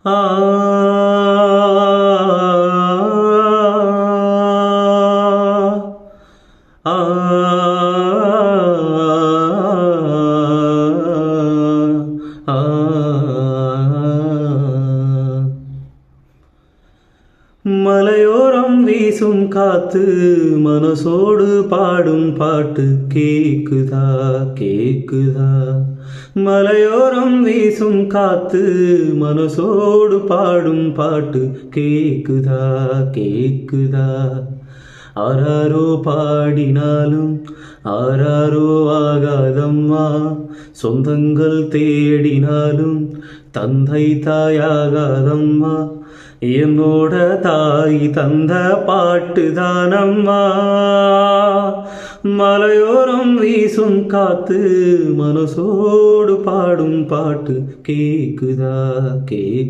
ஆ ஆ ஆ மலையோரம் வீசும் காத்து மனசோடு பாடும் பாட்டு கேக்குதா கேக்குதா. மலையோரம் வீசும் காத்து மனசோடு பாடும் பாட்டு கேக்குதா கேக்குதா. ஆராரோ பாடினாலும் ஆராரோ ஆகாதம்மா, சொந்தங்கள் தேடினாலும் தந்தை தாயாகாதம்மா, என்னோட தாய் தந்த பாட்டு தானம்மா. மலையோரம் வீசும் காத்து மனசோடு பாடும் பாட்டு கேக்குதா